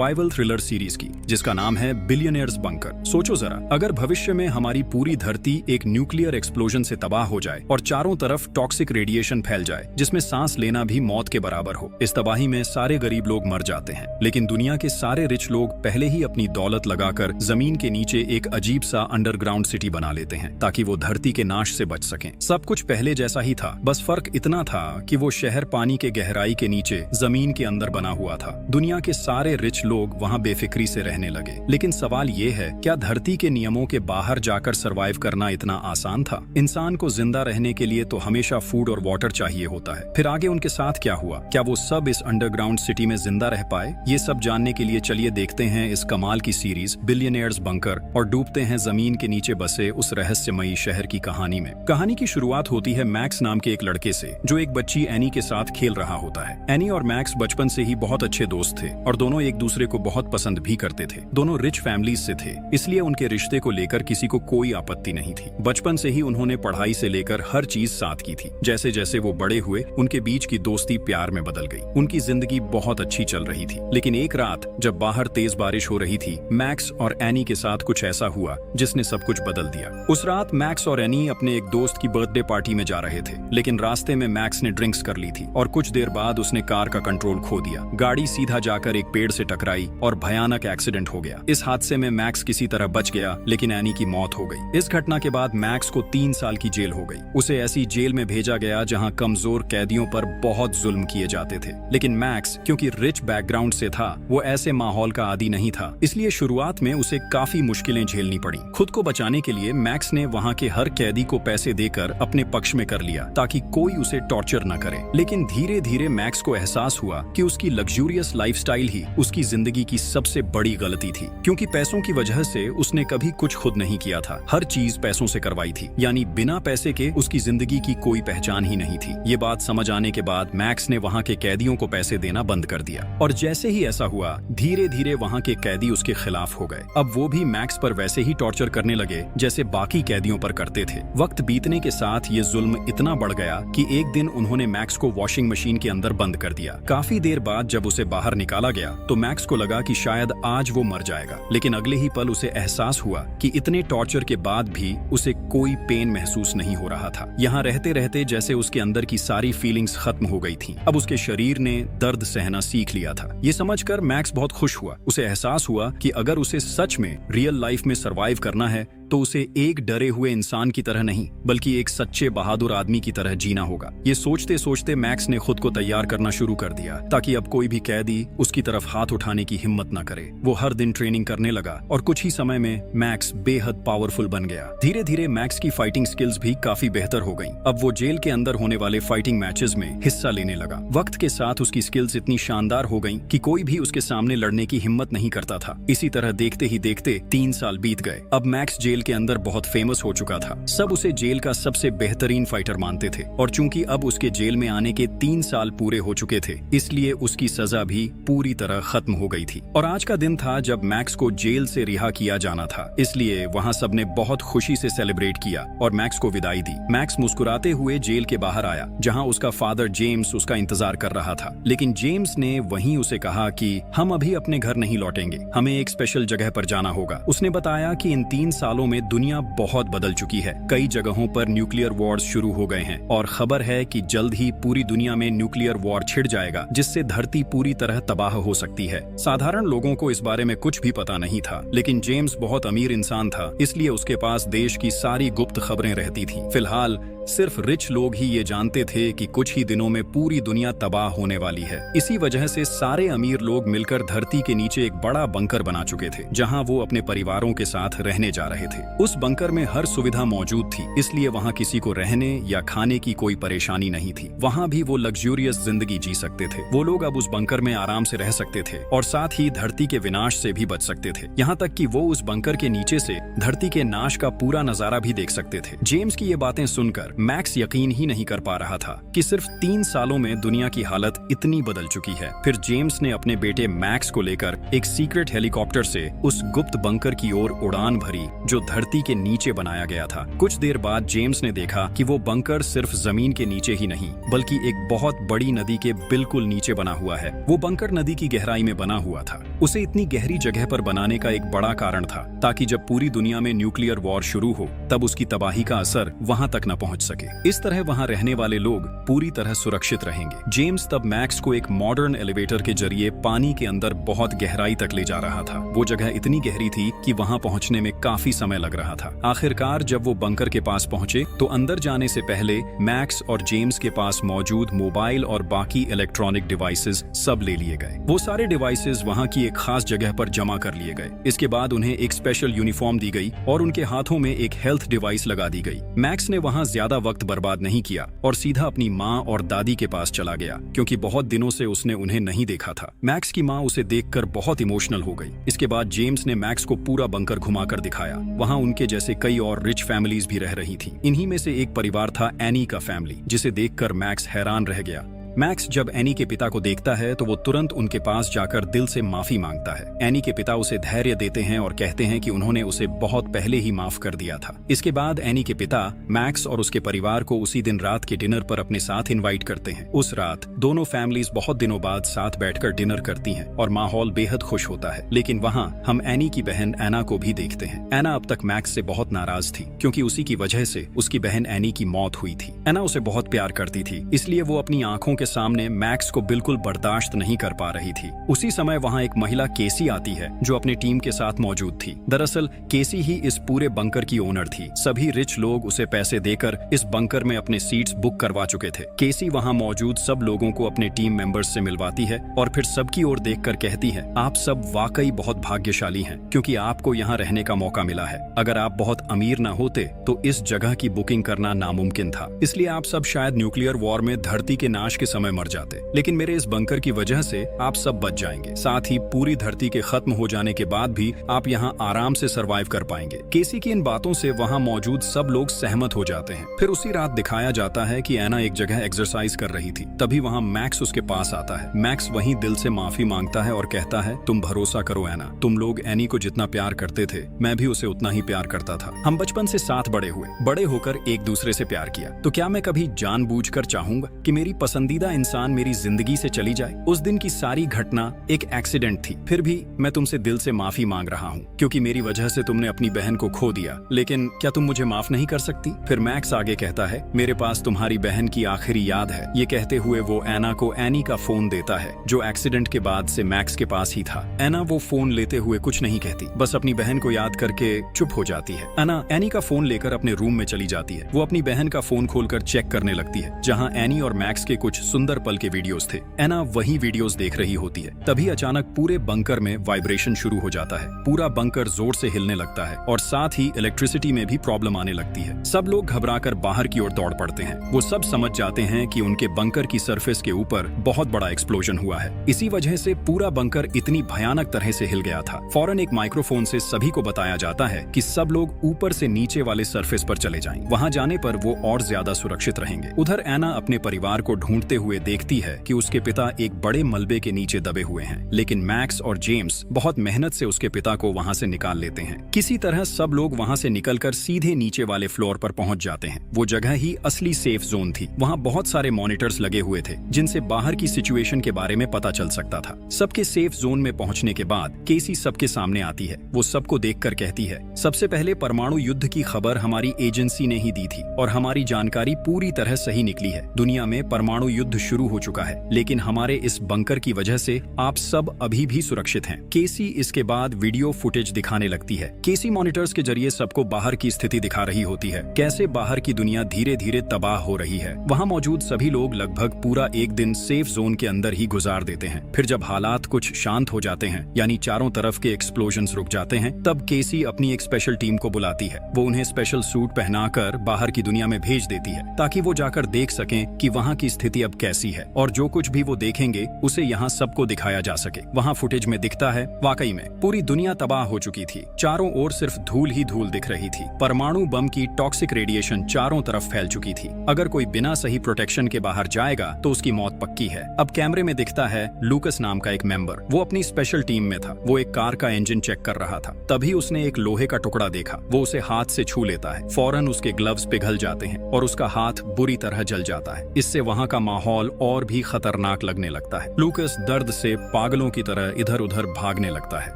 Survival thriller series की, जिसका नाम है बिलियनियर्स बंकर। सोचो जरा, अगर भविष्य में हमारी पूरी धरती एक न्यूक्लियर एक्सप्लोजन से तबाह हो जाए और चारों तरफ टॉक्सिक रेडिएशन फैल जाए जिसमें सांस लेना भी मौत के बराबर हो। इस तबाही में सारे गरीब लोग मर जाते हैं, लेकिन दुनिया के सारे रिच लोग पहले ही अपनी दौलत लगाकर जमीन के नीचे एक अजीब सा अंडरग्राउंड सिटी बना लेते हैं ताकि वो धरती के नाश से बच सकें। सब कुछ पहले जैसा ही था, बस फर्क इतना था कि वो शहर पानी के गहराई के नीचे जमीन के अंदर बना हुआ था। दुनिया के सारे रिच लोग वहां बेफिक्री से रहने लगे। लेकिन सवाल ये है, क्या धरती के नियमों के बाहर जाकर सरवाइव करना इतना आसान था? इंसान को जिंदा रहने के लिए तो हमेशा फूड और वाटर चाहिए होता है। फिर आगे उनके साथ क्या हुआ? क्या वो सब इस अंडरग्राउंड सिटी में जिंदा रह पाए? ये सब जानने के लिए चलिए देखते हैं इस कमाल की सीरीज बिलियनियर्स बंकर और डूबते हैं जमीन के नीचे बसे उस रहस्यमयी शहर की कहानी में। कहानी की शुरुआत होती है मैक्स नाम के एक लड़के से, जो एक बच्ची एनी के साथ खेल रहा होता है। एनी और मैक्स बचपन से ही बहुत अच्छे दोस्त थे और दोनों एक दूसरे को बहुत पसंद भी करते थे। दोनों रिच फैमिलीज से थे, इसलिए उनके रिश्ते को लेकर किसी को कोई आपत्ति नहीं थी। बचपन से ही उन्होंने पढ़ाई से लेकर हर चीज साथ की थी। जैसे जैसे वो बड़े हुए, उनके बीच की दोस्ती प्यार में बदल गई। उनकी जिंदगी बहुत अच्छी चल रही थी। लेकिन एक रात जब बाहर तेज बारिश हो रही थी, मैक्स और एनी के साथ कुछ ऐसा हुआ जिसने सब कुछ बदल दिया। उस रात मैक्स और एनी अपने एक दोस्त की बर्थडे पार्टी में जा रहे थे, लेकिन रास्ते में मैक्स ने ड्रिंक्स कर ली थी और कुछ देर बाद उसने कार का कंट्रोल खो दिया। गाड़ी सीधा जाकर एक पेड़ से टकराई और भयानक एक्सीडेंट हो गया। इस हादसे में मैक्स किसी तरह बच गया, लेकिन एनी की मौत हो गई। इस घटना के बाद मैक्स को 3 साल की जेल हो गई। उसे ऐसी जेल में भेजा गया जहां कमजोर कैदियों पर बहुत जुल्म किए जाते थे। लेकिन मैक्स क्योंकि रिच बैकग्राउंड से था, वो ऐसे माहौल का आदी नहीं था, इसलिए शुरुआत में उसे काफी मुश्किलें झेलनी पड़ी। खुद को बचाने के लिए मैक्स ने वहां के हर कैदी को पैसे देकर अपने पक्ष में कर लिया ताकि कोई उसे टॉर्चर न करे। लेकिन धीरे धीरे मैक्स को एहसास हुआ कि उसकी लग्जूरियस लाइफस्टाइल ही उसकी जिंदगी की सबसे बड़ी गलती थी, क्योंकि पैसों की वजह से उसने कभी कुछ खुद नहीं किया था। हर चीज पैसों से करवाई थी, यानी बिना पैसे के उसकी जिंदगी की कोई पहचान ही नहीं थी। ये बात समझ आने के बाद मैक्स ने वहां के कैदियों को पैसे देना बंद कर दिया, और जैसे ही ऐसा हुआ, धीरे धीरे वहां के कैदी उसके खिलाफ हो गए। अब वो भी मैक्स पर वैसे ही टॉर्चर करने लगे जैसे बाकी कैदियों पर करते थे। वक्त बीतने के साथ ये जुल्म इतना बढ़ गया कि एक दिन उन्होंने मैक्स को वॉशिंग मशीन के अंदर बंद कर दिया। काफी देर बाद जब उसे बाहर निकाला गया तो मैक्स को लगा कि शायद आज वो मर जाएगा, लेकिन अगले ही पल उसे एहसास हुआ कि इतने टॉर्चर के बाद भी उसे कोई पेन महसूस नहीं हो रहा था। यहाँ रहते रहते जैसे उसके अंदर की सारी फीलिंग्स खत्म हो गई थीं। अब उसके शरीर ने दर्द सहना सीख लिया था। ये समझकर मैक्स बहुत खुश हुआ। उसे एहसास हुआ कि अगर उसे सच में रियल लाइफ में सरवाइव करना है तो उसे एक डरे हुए इंसान की तरह नहीं, बल्कि एक सच्चे बहादुर आदमी की तरह जीना होगा। ये सोचते सोचते मैक्स ने खुद को तैयार करना शुरू कर दिया ताकि अब कोई भी कैदी उसकी तरफ हाथ उठाने की हिम्मत न करे। वो हर दिन ट्रेनिंग करने लगा और कुछ ही समय में मैक्स बेहद पावरफुल बन गया। धीरे धीरे मैक्स की फाइटिंग स्किल्स भी काफी बेहतर हो गईं। अब वो जेल के अंदर होने वाले फाइटिंग मैचेस में हिस्सा लेने लगा। वक्त के साथ उसकी स्किल्स इतनी शानदार हो गईं कि कोई भी उसके सामने लड़ने की हिम्मत नहीं करता था। इसी तरह देखते ही देखते 3 साल बीत गए। अब मैक्स जेल के अंदर बहुत फेमस हो चुका था। सब उसे जेल का सबसे बेहतरीन फाइटर मानते थे, और चूंकि अब उसके जेल में आने के 3 साल पूरे हो चुके थे, इसलिए उसकी सजा भी पूरी तरह खत्म हो गई थी। और आज का दिन था जब मैक्स को जेल से रिहा किया जाना था, इसलिए वहां सबने बहुत खुशी से सेलिब्रेट किया और मैक्स को विदाई दी। मैक्स मुस्कुराते हुए जेल के बाहर आया, जहां उसका फादर जेम्स उसका इंतजार कर रहा था। लेकिन जेम्स ने वहीं उसे कहा कि हम अभी अपने घर नहीं लौटेंगे, हमें एक स्पेशल जगह पर जाना होगा। उसने बताया कि इन 3 सालों में दुनिया बहुत बदल चुकी है। कई जगहों पर न्यूक्लियर वॉर्स शुरू हो गए हैं और खबर है कि जल्द ही पूरी दुनिया में न्यूक्लियर वॉर छिड़ जाएगा, जिससे धरती पूरी तरह तबाह हो सकती है। साधारण लोगों को इस बारे में कुछ भी पता नहीं था, लेकिन जेम्स बहुत अमीर इंसान था, इसलिए उसके पास देश की सारी गुप्त खबरें रहती थीं। फिलहाल सिर्फ रिच लोग ही ये जानते थे कि कुछ ही दिनों में पूरी दुनिया तबाह होने वाली है। इसी वजह से सारे अमीर लोग मिलकर धरती के नीचे एक बड़ा बंकर बना चुके थे, जहां वो अपने परिवारों के साथ रहने जा रहे थे। उस बंकर में हर सुविधा मौजूद थी, इसलिए वहां किसी को रहने या खाने की कोई परेशानी नहीं थी। वहां भी वो लग्जूरियस जिंदगी जी सकते थे। वो लोग अब उस बंकर में आराम से रह सकते थे और साथ ही धरती के विनाश से भी बच सकते थे। यहाँ तक कि वो उस बंकर के नीचे से धरती के नाश का पूरा नजारा भी देख सकते थे। जेम्स की ये बातें सुनकर मैक्स यकीन ही नहीं कर पा रहा था कि सिर्फ 3 सालों में दुनिया की हालत इतनी बदल चुकी है। फिर जेम्स ने अपने बेटे मैक्स को लेकर एक सीक्रेट हेलीकॉप्टर से उस गुप्त बंकर की ओर उड़ान भरी जो धरती के नीचे बनाया गया था। कुछ देर बाद जेम्स ने देखा कि वो बंकर सिर्फ जमीन के नीचे ही नहीं बल्कि एक बहुत बड़ी नदी के बिल्कुल नीचे बना हुआ है। वो बंकर नदी की गहराई में बना हुआ था। उसे इतनी गहरी जगह पर बनाने का एक बड़ा कारण था ताकि जब पूरी दुनिया में न्यूक्लियर वॉर शुरू हो तब उसकी तबाही का असर वहां तक न पहुंच सके। इस तरह वहां रहने वाले लोग पूरी तरह सुरक्षित रहेंगे। जेम्स तब मैक्स को एक मॉडर्न एलिवेटर के जरिए पानी के अंदर बहुत गहराई तक ले जा रहा था। वो जगह इतनी गहरी थी कि वहां पहुंचने में काफी समय लग रहा था। आखिरकार जब वो बंकर के पास पहुंचे तो अंदर जाने से पहले मैक्स और जेम्स के पास मौजूद मोबाइल और बाकी इलेक्ट्रॉनिक डिवाइसेस सब ले लिए गए। वो सारे डिवाइसेस वहां की एक खास जगह पर जमा कर लिए गए। इसके बाद उन्हें एक स्पेशल यूनिफॉर्म दी गई और उनके हाथों में एक हेल्थ डिवाइस लगा दी गई। मैक्स ने वहां ज्यादा वक्त बर्बाद नहीं किया और सीधा अपनी माँ और दादी के पास चला गया क्योंकि बहुत दिनों से उसने उन्हें नहीं देखा था। मैक्स की माँ उसे देखकर बहुत इमोशनल हो गई। इसके बाद जेम्स ने मैक्स को पूरा बंकर घुमाकर दिखाया। वहां उनके जैसे कई और रिच फैमिलीज भी रह रही थी। इन्हीं में से एक परिवार था एनी का फैमिली, जिसे देखकर मैक्स हैरान रह गया। मैक्स जब एनी के पिता को देखता है तो वो तुरंत उनके पास जाकर दिल से माफी मांगता है। एनी के पिता उसे धैर्य देते हैं और कहते हैं कि उन्होंने उसे बहुत पहले ही माफ कर दिया था। इसके बाद एनी के पिता मैक्स और उसके परिवार को उसी दिन रात के डिनर पर अपने साथ इनवाइट करते हैं। उस रात दोनों फैमिलीज बहुत दिनों बाद साथ बैठकर डिनर करती हैं और माहौल बेहद खुश होता है। लेकिन वहाँ हम एनी की बहन एना को भी देखते हैं। एना अब तक मैक्स से बहुत नाराज थी क्योंकि उसी की वजह से उसकी बहन एनी की मौत हुई थी। एना उसे बहुत प्यार करती थी, इसलिए वो अपनी आंखों के सामने मैक्स को बिल्कुल बर्दाश्त नहीं कर पा रही थी। उसी समय वहां एक महिला केसी आती है जो अपने टीम के साथ मौजूद थी। दरअसल केसी ही इस पूरे बंकर की ओनर थी। सभी रिच लोग उसे पैसे देकर इस बंकर में अपने सीट्स बुक करवा चुके थे। केसी वहां मौजूद सब लोगों को अपने टीम मेंबर्स से मिलवाती है और फिर सबकी ओर देखकर कहती है, आप सब वाकई बहुत भाग्यशाली हैं क्योंकि आपको यहाँ रहने का मौका मिला है। अगर आप बहुत अमीर न होते तो इस जगह की बुकिंग करना नामुमकिन था। इसलिए आप सब शायद न्यूक्लियर वॉर में धरती के नाश के समय मर जाते, लेकिन मेरे इस बंकर की वजह से आप सब बच जाएंगे। साथ ही पूरी धरती के खत्म हो जाने के बाद भी आप यहाँ आराम से सरवाइव कर पाएंगे। केसी की इन बातों से वहाँ मौजूद सब लोग सहमत हो जाते हैं। फिर उसी रात दिखाया जाता है कि एना एक जगह एक्सरसाइज कर रही थी। तभी वहाँ मैक्स उसके पास आता है। मैक्स वहीं दिल से माफी मांगता है और कहता है, तुम भरोसा करो एना, तुम लोग एनी को जितना प्यार करते थे मैं भी उसे उतना ही प्यार करता था। हम बचपन से साथ बड़े हुए, बड़े होकर एक दूसरे से प्यार किया, तो क्या मैं कभी जानबूझकर चाहूंगा कि मेरी पसंदीदा इंसान मेरी जिंदगी से चली जाए? उस दिन की सारी घटना एक एक्सीडेंट थी। फिर भी मैं तुमसे दिल से माफी मांग रहा हूँ क्योंकि मेरी वजह से तुमने अपनी बहन को खो दिया। लेकिन क्या तुम मुझे माफ नहीं कर सकती? फिर मैक्स आगे कहता है, मेरे पास तुम्हारी बहन की आखिरी याद है। ये कहते हुए वो एना को एनी का फोन देता है जो एक्सीडेंट के बाद से मैक्स के पास ही था। एना वो फोन लेते हुए कुछ नहीं कहती, बस अपनी बहन को याद करके चुप हो जाती है। एना एनी का फोन लेकर अपने रूम में चली जाती है। वो अपनी बहन का फोन खोलकर चेक करने लगती है जहाँ एनी और मैक्स के कुछ सुंदर पल के वीडियोस थे। एना वही वीडियोस देख रही होती है। तभी अचानक पूरे बंकर में वाइब्रेशन शुरू हो जाता है। पूरा बंकर जोर से हिलने लगता है और साथ ही इलेक्ट्रिसिटी में भी प्रॉब्लम आने लगती है। सब लोग घबराकर बाहर की ओर दौड़ पड़ते हैं। वो सब समझ जाते हैं कि उनके बंकर की सरफेस के ऊपर बहुत बड़ा एक्सप्लोजन हुआ है। इसी वजह से पूरा बंकर इतनी भयानक तरह से हिल गया था। फौरन एक माइक्रोफोन से सभी को बताया जाता है कि सब लोग ऊपर से नीचे वाले सरफेस पर चले जाएं। वहां जाने पर वो और ज्यादा सुरक्षित रहेंगे। उधर एना अपने परिवार को ढूंढते हुए देखती है कि उसके पिता एक बड़े मलबे के नीचे दबे हुए हैं, लेकिन मैक्स और जेम्स बहुत मेहनत से उसके पिता को वहां से निकाल लेते हैं। किसी तरह सब लोग वहां से निकलकर सीधे नीचे वाले फ्लोर पर पहुंच जाते हैं। वो जगह ही असली सेफ जोन थी। वहां बहुत सारे मॉनिटर्स लगे हुए थे जिनसे बाहर की सिचुएशन के बारे में पता चल सकता था। सबके सेफ जोन में पहुंचने के बाद केसी सबके सामने आती है। वो सबको देखकर कहती है, सबसे पहले परमाणु युद्ध की खबर हमारी एजेंसी ने ही दी थी और हमारी जानकारी पूरी तरह सही निकली है। दुनिया में परमाणु युद्ध शुरू हो चुका है, लेकिन हमारे इस बंकर की वजह से आप सब अभी भी सुरक्षित हैं। केसी इसके बाद वीडियो फुटेज दिखाने लगती है। केसी मॉनिटर्स के जरिए सबको बाहर की स्थिति दिखा रही होती है, कैसे बाहर की दुनिया धीरे धीरे तबाह हो रही है। वहां मौजूद सभी लोग लगभग पूरा एक दिन सेफ जोन के अंदर ही गुजार देते हैं। फिर जब हालात कुछ शांत हो जाते हैं, यानी चारों तरफ के एक्सप्लोजन्स रुक जाते हैं, तब केसी अपनी एक स्पेशल टीम को बुलाती है। वो उन्हें स्पेशल सूट पहनाकर बाहर की दुनिया में भेज देती है ताकि वो जाकर देख सकें कि वहां की स्थिति अब कैसी है और जो कुछ भी वो देखेंगे उसे यहाँ सबको दिखाया जा सके। वहाँ फुटेज में दिखता है वाकई में पूरी दुनिया तबाह हो चुकी थी। चारों ओर सिर्फ धूल ही धूल दिख रही थी। परमाणु बम की टॉक्सिक रेडिएशन चारों तरफ फैल चुकी थी। अगर कोई बिना सही प्रोटेक्शन के बाहर जाएगा तो उसकी मौत पक्की है। अब कैमरे में दिखता है लूकस नाम का एक मेंबर, वो अपनी स्पेशल टीम में था। वो एक कार का इंजन चेक कर रहा था, तभी उसने एक लोहे का टुकड़ा देखा। वो उसे हाथ से छू लेता है। फौरन उसके ग्लव्स पिघल जाते हैं और उसका हाथ बुरी तरह जल जाता है। इससे वहाँ का माहौल और भी खतरनाक लगने लगता है। लूकस दर्द से पागलों की तरह इधर उधर भागने लगता है।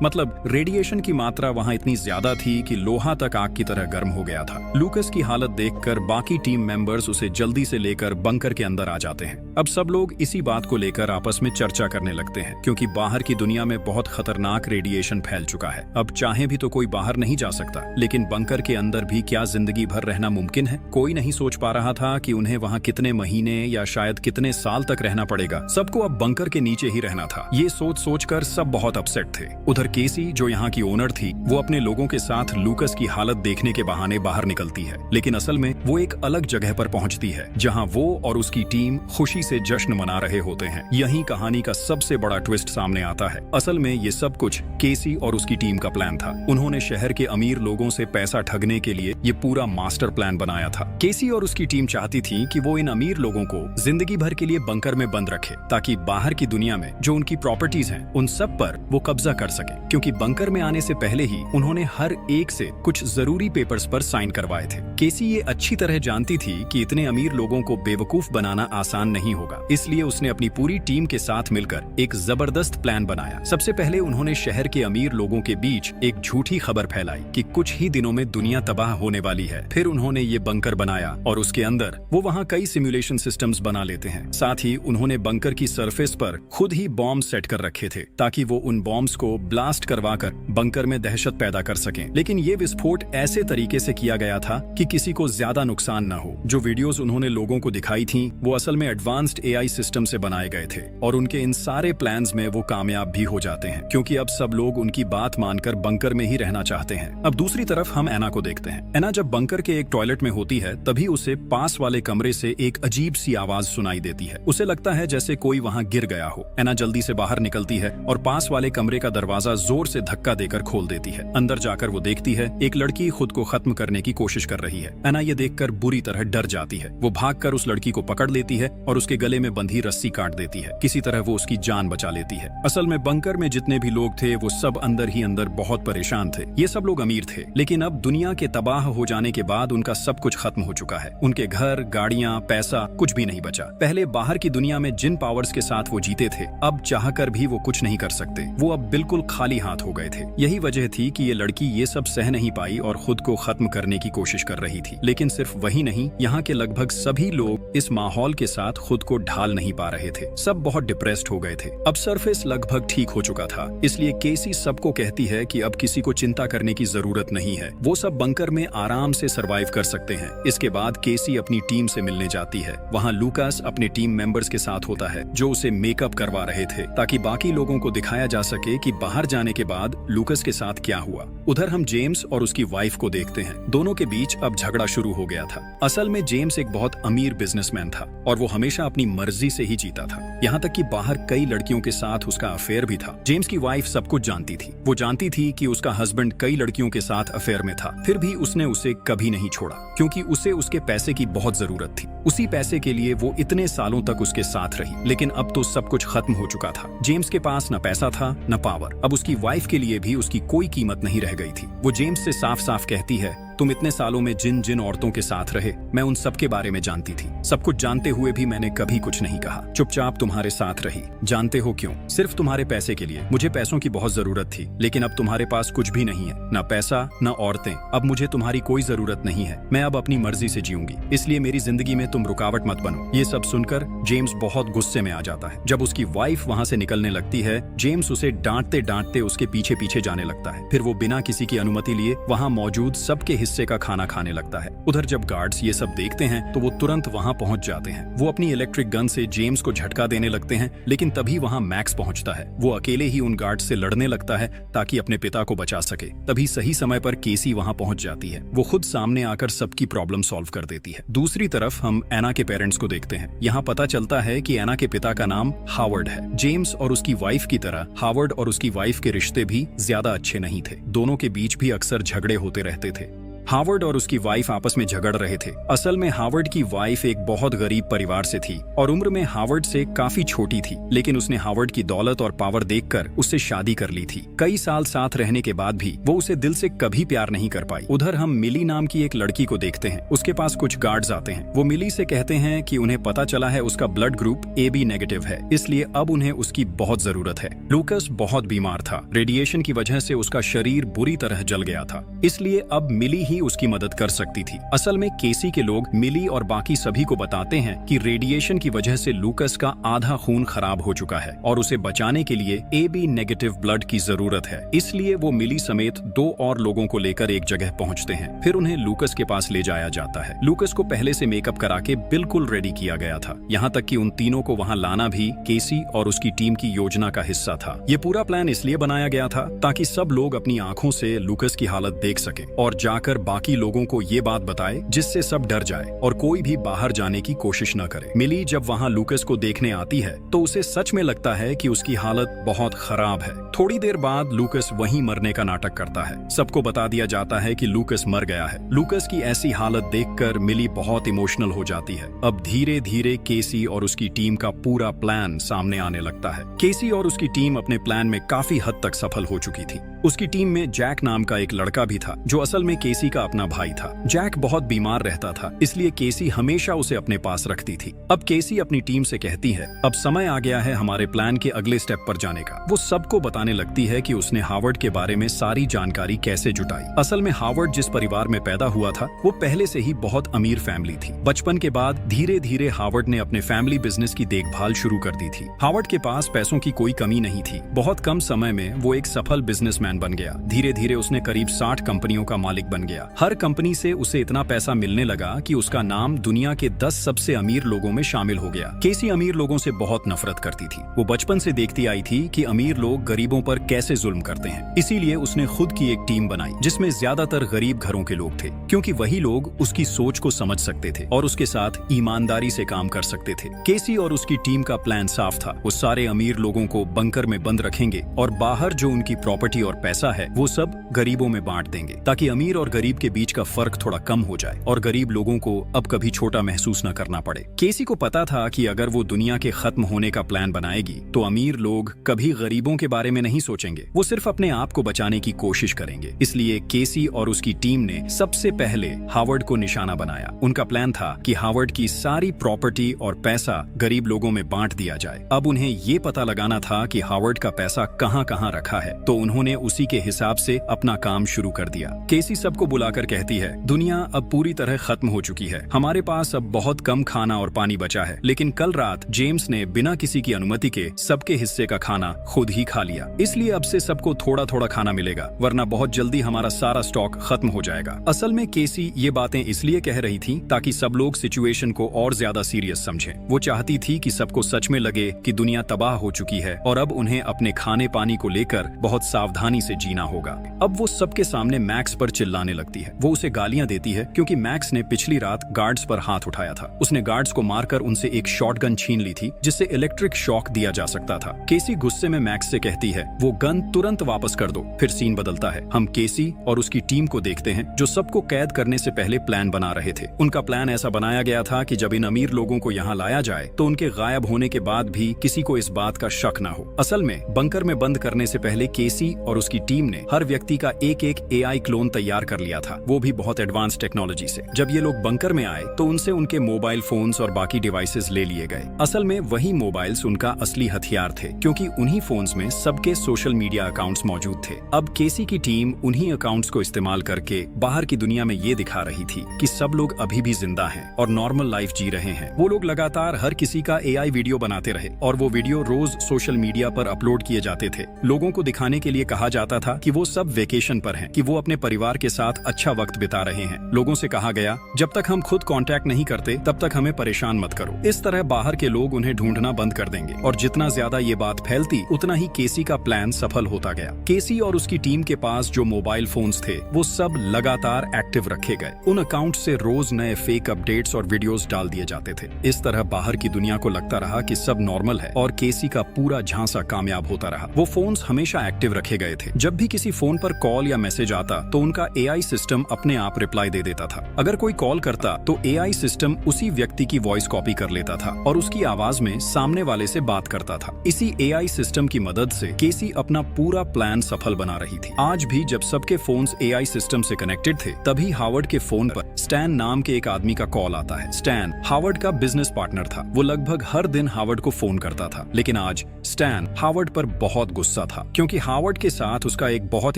मतलब रेडिएशन की मात्रा वहाँ इतनी ज्यादा थी कि लोहा तक आग की तरह गर्म हो गया था। लूकस की हालत देखकर बाकी टीम मेंबर्स उसे जल्दी से लेकर बंकर के अंदर आ जाते हैं। अब सब लोग इसी बात को लेकर आपस में चर्चा करने लगते हैं, क्योंकि बाहर की दुनिया में बहुत खतरनाक रेडिएशन फैल चुका है। अब चाहे भी तो कोई बाहर नहीं जा सकता, लेकिन बंकर के अंदर भी क्या जिंदगी भर रहना मुमकिन है? कोई नहीं सोच पा रहा था कि उन्हें वहाँ कितने महीने या शायद कितने साल तक रहना पड़ेगा। सबको अब बंकर के नीचे ही रहना था। ये सोच सोचकर सब बहुत अपसेट थे। उधर केसी, जो यहाँ की ओनर थी, वो अपने लोगों के साथ लूकस की हालत देखने के बहाने बाहर निकलती है, लेकिन असल में वो एक अलग जगह पर पहुंचती है जहां वो और उसकी टीम खुशी से जश्न मना रहे होते हैं। यहीं कहानी का सबसे बड़ा ट्विस्ट सामने आता है। असल में ये सब कुछ केसी और उसकी टीम का प्लान था। उन्होंने शहर के अमीर लोगों से पैसा ठगने के लिए ये पूरा मास्टर प्लान बनाया था। केसी और उसकी टीम चाहती थी कि वो इन अमीर लोगों को जिंदगी भर के लिए बंकर में बंद रखे, ताकि बाहर की दुनिया में जो उनकी प्रॉपर्टीज हैं उन सब पर वो कब्जा कर सके। क्योंकि बंकर में आने से पहले ही उन्होंने हर एक से कुछ जरूरी पेपर्स पर साइन करवाए थे। केसी ये अच्छी तरह जानती थी कि इतने अमीर लोगों को बेवकूफ बनाना आसान नहीं होगा, इसलिए उसने अपनी पूरी टीम के साथ मिलकर एक जबरदस्त प्लान बनाया। सबसे पहले उन्होंने शहर के अमीर लोगों के बीच एक झूठी खबर फैलाई कि कुछ ही दिनों में दुनिया तबाह होने वाली है। फिर उन्होंने ये बंकर बनाया और उसके अंदर वो वहाँ कई सिमुलेशन सिस्टम्स बना लेते हैं। साथ ही उन्होंने बंकर की सरफेस पर खुद ही बॉम्ब सेट कर रखे थे, ताकि वो उन बॉम्ब्स को ब्लास्ट करवाकर बंकर में दहशत पैदा कर सकें। लेकिन ये विस्फोट ऐसे तरीके से किया गया था कि किसी को ज्यादा नुकसान न हो। जो वीडियोस उन्होंने लोगों को दिखाई थी वो असल में एडवांस्ड एआई सिस्टम से बनाए गए थे, और उनके इन सारे प्लान्स में वो कामयाब भी हो जाते हैं, क्योंकि अब सब लोग उनकी बात मानकर बंकर में ही रहना चाहते हैं। अब दूसरी तरफ हम एना को देखते हैं। एना जब बंकर के एक टॉयलेट में होती है, तभी उसे पास वाले कमरे से एक अजीब सी आवाज सुनाई देती है। उसे लगता है जैसे कोई वहाँ गिर गया हो। एना जल्दी से बाहर निकलती है और पास वाले कमरे का दरवाजा जोर से धक्का देकर खोल देती है। अंदर जाकर वो देखती है एक लड़की खुद को खत्म करने की कोशिश कर रही है। एना ये देखकर बुरी तरह डर जाती है। वो भागकर उस लड़की को पकड़ लेती है और उसके गले में बंधी रस्सी काट देती है। किसी तरह वो उसकी जान बचा लेती है। असल में बंकर में जितने भी लोग थे वो सब अंदर ही अंदर बहुत परेशान थे। ये सब लोग अमीर थे, लेकिन अब दुनिया के तबाह हो जाने के बाद उनका सब कुछ खत्म हो चुका है। उनके घर, गाड़ियां, पैसा कुछ भी नहीं बचा। पहले बाहर की दुनिया में जिन पावर्स के साथ वो जीते थे, अब चाहकर भी वो कुछ नहीं कर सकते। वो अब बिल्कुल खाली हाथ हो गए थे। यही वजह थी कि ये लड़की ये सब सह नहीं पाई और खुद को खत्म करने की कोशिश कर रही थी। लेकिन सिर्फ वही नहीं, यहाँ के लगभग सभी लोग इस माहौल के साथ खुद को ढाल नहीं पा रहे थे। सब बहुत डिप्रेस्ड हो गए थे। अब सरफेस लगभग ठीक हो चुका था, इसलिए केसी सबको कहती है कि अब किसी को चिंता करने की जरूरत नहीं है। वो सब बंकर में आराम से सरवाइव कर सकते हैं। इसके बाद केसी अपनी टीम से मिलने जाती है। वहाँ लूकास अपने टीम मेंबर्स के साथ होता है, जो उसे मेकअप करवा रहे थे, ताकि बाकी लोगों को दिखाया जा सके कि बाहर जाने के बाद लूकास के साथ क्या हुआ। उधर हम जेम्स और उसकी वाइफ को देखते हैं। दोनों के बीच अब झगड़ा शुरू हो गया था। असल में जेम्स एक बहुत अमीर बिजनेसमैन था और वो हमेशा अपनी मर्जी से ही जीता था। यहाँ तक कि बाहर कई लड़कियों के साथ उसका अफेयर भी था। जेम्स की वाइफ सब कुछ जानती थी। वो जानती थी कि उसका हस्बैंड कई लड़कियों के साथ अफेयर में था, फिर भी उसने उसे कभी नहीं छोड़ा, क्योंकि उसे उसके पैसे की बहुत जरूरत थी। उसी पैसे के लिए वो इतने सालों तक उसके साथ रही। लेकिन अब तो सब कुछ खत्म हो चुका था। जेम्स के पास न पैसा था न पावर। अब उसकी वाइफ के लिए भी उसकी कोई कीमत नहीं रह गई थी। वो जेम्स से साफ साफ कहती है, तुम इतने सालों में जिन जिन औरतों के साथ रहे, मैं उन सब के बारे में जानती थी। सब कुछ जानते हुए भी मैंने कभी कुछ नहीं कहा। चुपचाप तुम्हारे साथ रही। जानते हो क्यों? सिर्फ तुम्हारे पैसे के लिए। मुझे पैसों की बहुत जरूरत थी, लेकिन अब तुम्हारे पास कुछ भी नहीं है, न पैसा न औरतें। अब मुझे तुम्हारी कोई जरूरत नहीं है। मैं अब अपनी मर्जी से जीऊंगी, इसलिए मेरी जिंदगी में तुम रुकावट मत बनो। ये सब सुनकर जेम्स बहुत गुस्से में आ जाता है। जब उसकी वाइफ वहाँ से निकलने लगती है, जेम्स उसे डांटते डांटते उसके पीछे पीछे जाने लगता है। फिर वो बिना किसी की अनुमति लिए वहाँ मौजूद सबके हिस्से का खाना खाने लगता है। उधर जब गार्ड्स ये सब देखते हैं तो वो तुरंत वहां पहुंच जाते हैं। वो अपनी इलेक्ट्रिक गन से जेम्स को झटका देने लगते हैं, लेकिन तभी वहां मैक्स पहुंचता है। वो अकेले ही उन गार्ड्स से लड़ने लगता है ताकि अपने पिता को बचा सके। तभी सही समय पर केसी वहां पहुंच जाती है। वो खुद सामने आकर सबकी प्रॉब्लम सॉल्व कर देती है। दूसरी तरफ हम एना के पेरेंट्स को देखते हैं। यहाँ पता चलता है कि एना के पिता का नाम हावर्ड है। जेम्स और उसकी वाइफ की तरह हावर्ड और उसकी वाइफ के रिश्ते भी ज्यादा अच्छे नहीं थे। दोनों के बीच भी अक्सर झगड़े होते रहते थे। हावर्ड और उसकी वाइफ आपस में झगड़ रहे थे। असल में हावर्ड की वाइफ एक बहुत गरीब परिवार से थी और उम्र में हावर्ड से काफी छोटी थी, लेकिन उसने हावर्ड की दौलत और पावर देखकर उससे शादी कर ली थी। कई साल साथ रहने के बाद भी वो उसे दिल से कभी प्यार नहीं कर पाई। उधर हम मिली नाम की एक लड़की को देखते हैं। उसके पास कुछ गार्ड्स आते हैं। वो मिली से कहते हैं कि उन्हें पता चला है उसका ब्लड ग्रुप AB नेगेटिव है, इसलिए अब उन्हें उसकी बहुत जरूरत है। लूकस बहुत बीमार था। रेडिएशन की वजह से उसका शरीर बुरी तरह जल गया था, इसलिए अब मिली ही उसकी मदद कर सकती थी। असल में केसी के लोग मिली और बाकी सभी को बताते हैं कि रेडिएशन की वजह से लूकस का आधा खून खराब हो चुका है और उसे बचाने के लिए AB नेगेटिव ब्लड की जरूरत है। इसलिए वो मिली समेत 2 और लोगों को लेकर एक जगह पहुंचते हैं। फिर उन्हें लूकस के पास ले जाया जाता है। लूकस को पहले से मेकअप करा के बिल्कुल रेडी किया गया था। यहाँ तक कि उन तीनों को वहाँ लाना भी केसी और उसकी टीम की योजना का हिस्सा था। ये पूरा प्लान इसलिए बनाया गया था ताकि सब लोग अपनी आंखों से लूकस की हालत देख सके और जाकर बाकी लोगों को ये बात बताए जिससे सब डर जाए और कोई भी बाहर जाने की कोशिश न करे। मिली जब वहाँ लूकस को देखने आती है तो उसे सच में लगता है कि उसकी हालत बहुत खराब है। थोड़ी देर बाद लूकस वहीं मरने का नाटक करता है। सबको बता दिया जाता है कि लूकस मर गया है। लूकस की ऐसी हालत देखकर मिली बहुत इमोशनल हो जाती है। अब धीरे धीरे केसी और उसकी टीम का पूरा प्लान सामने आने लगता है। केसी और उसकी टीम अपने प्लान में काफी हद तक सफल हो चुकी थी। उसकी टीम में जैक नाम का एक लड़का भी था जो असल में केसी का अपना भाई था। जैक बहुत बीमार रहता था, इसलिए केसी हमेशा उसे अपने पास रखती थी। अब केसी अपनी टीम से कहती है, अब समय आ गया है हमारे प्लान के अगले स्टेप पर जाने का। वो सबको बताने लगती है कि उसने हावर्ड के बारे में सारी जानकारी कैसे जुटाई। असल में हावर्ड जिस परिवार में पैदा हुआ था वो पहले से ही बहुत अमीर फैमिली थी। बचपन के बाद धीरे धीरे हावर्ड ने अपने फैमिली बिजनेस की देखभाल शुरू कर दी थी। हावर्ड के पास पैसों की कोई कमी नहीं थी। बहुत कम समय में वो एक सफल बिजनेसमैन बन गया। धीरे धीरे उसने करीब 60 कंपनियों का मालिक बन गया। हर कंपनी से उसे इतना पैसा मिलने लगा कि उसका नाम दुनिया के 10 सबसे अमीर लोगों में शामिल हो गया। केसी अमीर लोगों से बहुत नफरत करती थी। वो बचपन से देखती आई थी कि अमीर लोग गरीबों पर कैसे जुल्म करते हैं। इसीलिए उसने खुद की एक टीम बनाई जिसमें ज्यादातर गरीब घरों के लोग थे, क्योंकि वही लोग उसकी सोच को समझ सकते थे और उसके साथ ईमानदारी से काम कर सकते थे। केसी और उसकी टीम का प्लान साफ था। वो सारे अमीर लोगों को बंकर में बंद रखेंगे और बाहर जो उनकी प्रॉपर्टी और पैसा है वो सब गरीबों में बांट देंगे, ताकि अमीर और गरीब के बीच का फर्क थोड़ा कम हो जाए और गरीब लोगों को अब कभी छोटा महसूस न करना पड़े। केसी को पता था कि अगर वो दुनिया के खत्म होने का प्लान बनाएगी तो अमीर लोग कभी गरीबों के बारे में नहीं सोचेंगे, वो सिर्फ अपने आप को बचाने की कोशिश करेंगे। इसलिए केसी और उसकी टीम ने सबसे पहले हावर्ड को निशाना बनाया। उनका प्लान था कि हावर्ड की सारी प्रॉपर्टी और पैसा गरीब लोगों में बांट दिया जाए। अब उन्हें ये पता लगाना था कि हावर्ड का पैसा कहाँ कहाँ रखा है, तो उन्होंने उसी के हिसाब से अपना काम शुरू कर दिया। केसी सबको बुलाकर कहती है, दुनिया अब पूरी तरह खत्म हो चुकी है। हमारे पास अब बहुत कम खाना और पानी बचा है, लेकिन कल रात जेम्स ने बिना किसी की अनुमति के सबके हिस्से का खाना खुद ही खा लिया। इसलिए अब से सबको थोड़ा थोड़ा खाना मिलेगा, वरना बहुत जल्दी हमारा सारा स्टॉक खत्म हो जाएगा। असल में केसी ये बातें इसलिए कह रही थी ताकि सब लोग सिचुएशन को और ज्यादा सीरियस समझें। वो चाहती थी कि सबको सच में लगे कि दुनिया तबाह हो चुकी है और अब उन्हें अपने खाने पानी को लेकर बहुत सावधानी से जीना होगा। अब वो सबके सामने मैक्स पर चिल्लाने लगती है। वो उसे गालियां देती है क्योंकि मैक्स ने पिछली रात गार्ड्स पर हाथ उठाया था। उसने गार्ड्स को मारकर उनसे एक शॉटगन छीन ली थी जिससे इलेक्ट्रिक शॉक दिया जा सकता था। केसी गुस्से में मैक्स से कहती है, वो गन तुरंत वापस कर दो। फिर सीन बदलता है। हम केसी और उसकी टीम को देखते हैं जो सबको कैद करने से पहले प्लान बना रहे थे। उनका प्लान ऐसा बनाया गया था कि जब इन अमीर लोगों को यहाँ लाया जाए तो उनके गायब होने के बाद भी किसी को इस बात का शक न हो। असल में बंकर में बंद करने से पहले केसी और उसकी टीम ने हर व्यक्ति का एक AI क्लोन तैयार कर लिया था, वो भी बहुत एडवांस टेक्नोलॉजी से। जब ये लोग बंकर में आए तो उनसे उनके मोबाइल फोन्स और बाकी डिवाइसेस ले लिए गए। असल में वही मोबाइल्स उनका असली हथियार थे, क्योंकि उन्हीं फोन्स में सबके सोशल मीडिया अकाउंट्स मौजूद थे। अब केसी की टीम उन्हीं अकाउंट्स को इस्तेमाल करके बाहर की दुनिया में ये दिखा रही थी कि सब लोग अभी भी जिंदा हैं और नॉर्मल लाइफ जी रहे हैं। वो लोग लगातार हर किसी का AI वीडियो बनाते रहे और वो वीडियो रोज सोशल मीडिया पर अपलोड किए जाते थे। लोगों को दिखाने के लिए कहा जाता था कि वो सब वेकेशन पर हैं, कि वो अपने परिवार के साथ अच्छा वक्त बिता रहे हैं। लोगों से कहा गया, जब तक हम खुद कांटेक्ट नहीं करते तब तक हमें परेशान मत करो। इस तरह बाहर के लोग उन्हें ढूंढना बंद कर देंगे और जितना ज्यादा ये बात फैलती उतना ही केसी का प्लान सफल होता गया। केसी और उसकी टीम के पास जो मोबाइल फोन्स थे वो सब लगातार एक्टिव रखे गए। उन अकाउंट से रोज नए फेक अपडेट्स और वीडियोस डाल दिए जाते थे। इस तरह बाहर की दुनिया को लगता रहा कि सब नॉर्मल है और केसी का पूरा झांसा कामयाब होता रहा। वो फोन्स हमेशा एक्टिव रखे गए थे। जब भी किसी फोन पर कॉल या मैसेज आता तो उनका एआई सिस्टम अपने आप रिप्लाई दे देता था। अगर कोई कॉल करता तो एआई सिस्टम उसी व्यक्ति की वॉइस कॉपी कर लेता था और उसकी आवाज में सामने वाले से बात करता था। इसी एआई सिस्टम की मदद से केसी अपना पूरा प्लान सफल बना रही थी। आज भी जब सबके फोन्स एआई सिस्टम से कनेक्टेड थे तभी हावर्ड के फोन पर स्टैन नाम के एक आदमी का कॉल आता है। स्टैन हावर्ड का बिजनेस पार्टनर था। वो लगभग हर दिन हावर्ड को फोन करता था। लेकिन आज स्टैन हावर्ड पर बहुत गुस्सा था क्योंकि हावर्ड के साथ उसका एक बहुत